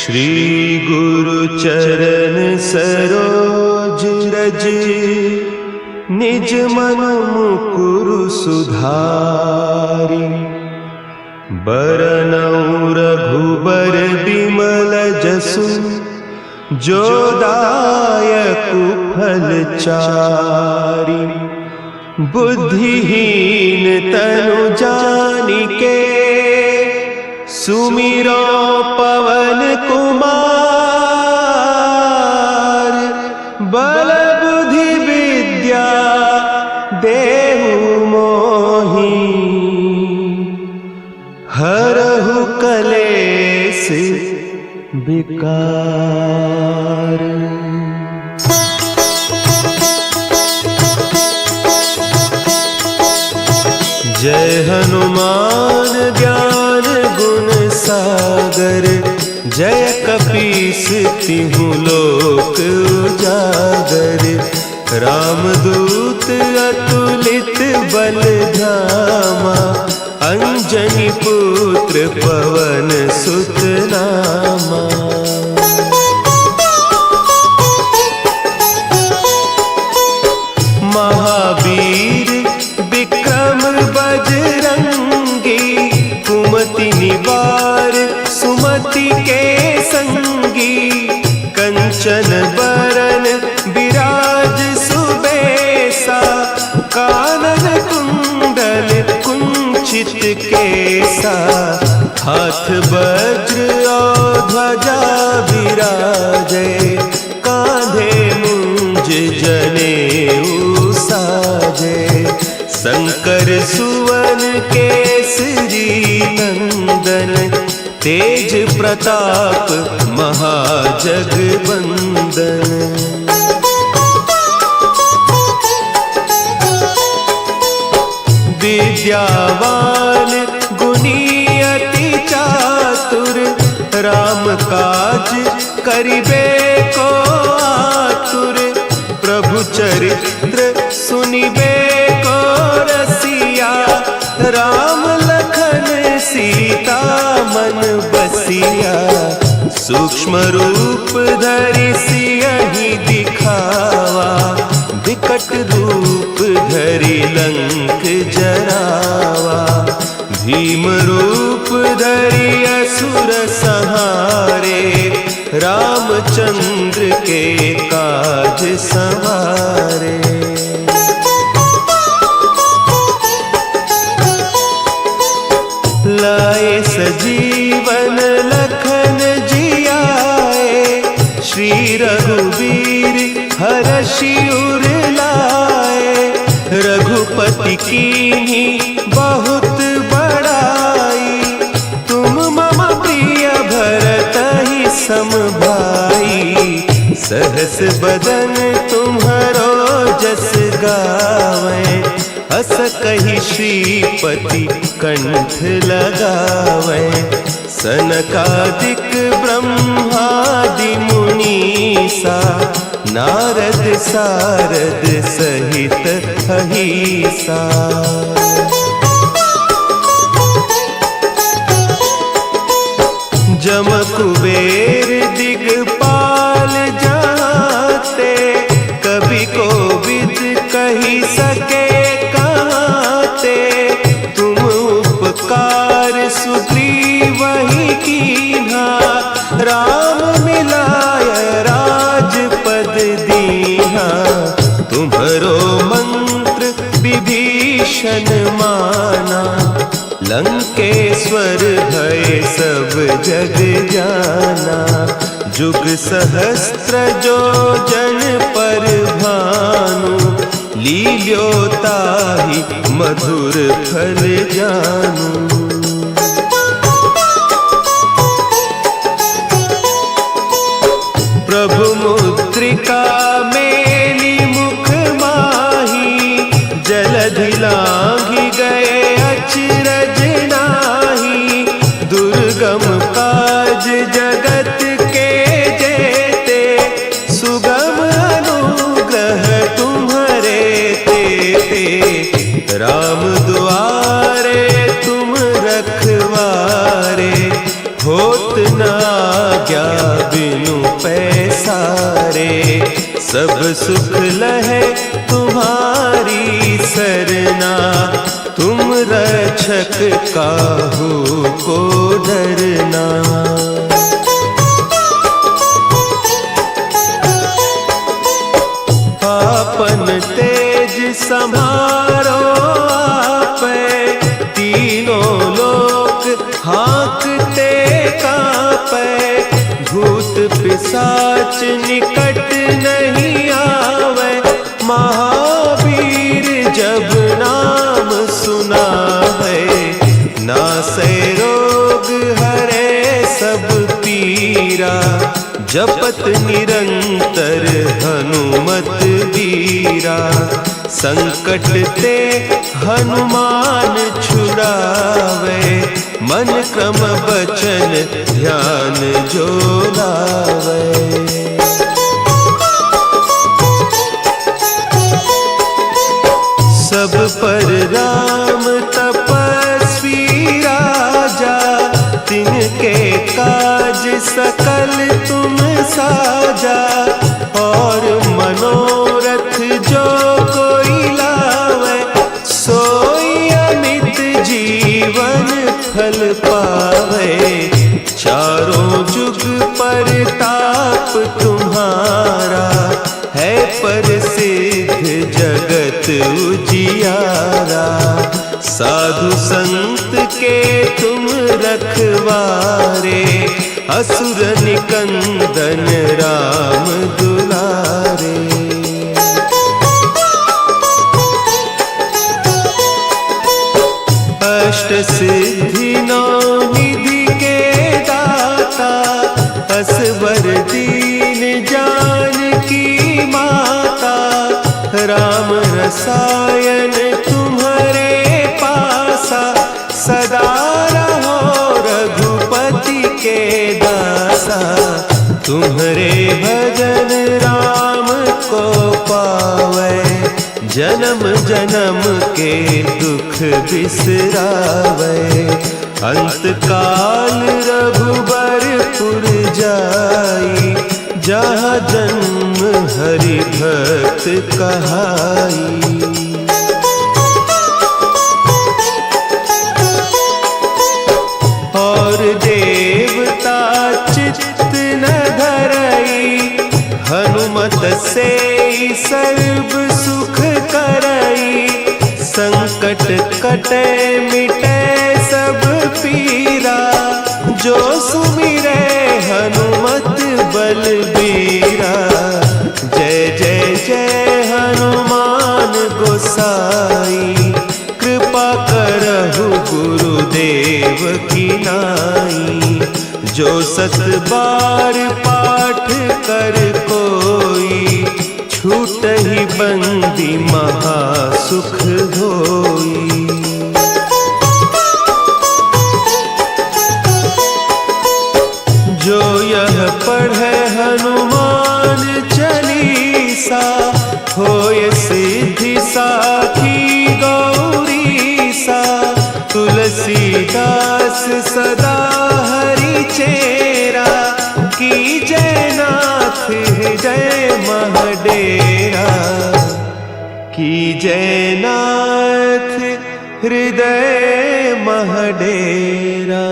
श्री गुरु चरण सरोज रज, निज मन मुकुरु सुधारि। बरनउँ रघुबर बिमल जसु, जो दायकु फल चारि। बुद्धिहीन तनु जानिके, सुमिरो पवन कुमार। बल बुद्धि विद्या देहु मोहि, हरहु कलेस विकार। जय हनुमान ज्ञान गुण सागर, जय कपीस तिहु लोक उजागर। रामदूत अतुलित बल धामा, अंजनी पुत्र पवन सुत नामा। महावीर विक्रम बजरंगी, कुमति निवार सुमति के संगी। कंचन बरन विराज सुबेसा, कानन कुंडल कुंचित केसा। हाथ वज्र और ध्वजा विराजे, कांधे मुंज जनेऊ साजे। शंकर सुवन केसरी नंदन, तेज प्रताप महाजगवंदन। विद्यावान गुणी अति चातुर, राम काज करिबे को आतुर। प्रभु चरित्र सुनिबे को रसिया, राम लखन सीता मन बसिया। सूक्ष्म रूप धरि सियहि दिखावा, विकट रूप धरि लंक जरावा। भीम रूप धरि असुर संहारे, रामचंद्र के काज संवारे। लाए सजीवन लखन जियाए, श्री रघुवीर हरषि उर लाए। रघुपति कीन्ही बहुत बड़ाई, तुम मम प्रिय भरतहि सम भाई। सहस बदन तुम्हरो जस गावें, अस कहि श्रीपति कंठ लगावें। सनकादिक ब्रह्मादि मुनीसा, नारद सारद सहित अहीसा। जम कुबेर दिगपाल जाते, कवि कोविद कहि सके कहते। तुम उपकार सुग्रीवहि कीन्हा, राम मिलाय राजपद दीन्हा। तुम्हरो मंत्र विभीषण माना, लंकेश्वर भय सब जग जाना। जुग सहस्त्र जो जन पर भानु, लील्योताहि मधुर फल जानू। प्रभु मुद्रिका मेली मुख माही, जलधि लांघि गए अचरज नाही। दुर्गम काज जगत के जेते, सुगम अनुग्रह तुम्हरे तेते। राम दुआरे तुम रखवारे, होत न आज्ञा बिनु पैसारे। सब सुख लहे तुम्हारी सरना, तुम रक्षक काहू को डरना। आपन तेज सम्हारो आपै, तीनों लोक हाँकते कांपै। भूत पिशाच निकट नहीं आवे, महावीर जब नाम सुनावे। नासै रोग हरे सब पीरा, जपत निरंतर हनुमत बीरा। संकट ते हनुमान छुड़ावे, मन क्रम बचन ध्यान जो लावे। सब पर राम तपस्वी राजा, तिनके काज सकल तुम साजा। और मनोरथ जो कोई लावे, सोई अमित जीवन फल पावे। चारों जुग परताप तुम्हारा, है प्रसिद्ध जगत उजियारा। साधु संत के तुम रखवारे, असुर निकंदन राम दुलारे। अष्ट सिद्धि नौ निधि के दाता, असवर दीन जानकी माता। राम रसायन तुम्हारे पासा, सदा रहो रघुपति के दासा। तुम्हारे भजन राम को पावे, जन्म जन्म के दुख बिसरावे। अंत काल रघुबरपुर जाई, जहाँ जन्म हरि भक्त कहाई। और देवता चित्त न धरई, हनुमत से सर्व सुख करई। संकट कटे मिटे सब पीरा, जो सुमिरे हनुमत बलबीरा। जय जय जय हनुमान गोसाई, कृपा करहु गुरुदेव की नाई। जो सत बार पाठ कर कोई, छूटहि बंदी महासुख होई। जो यह पढ़े हनुमान चालीसा, होय सिद्धि साखी गौरीसा। तुलसीदास सदा हरि चेरा, की जय नाथ हृदय महडेरा। की जय नाथ हृदय महडेरा।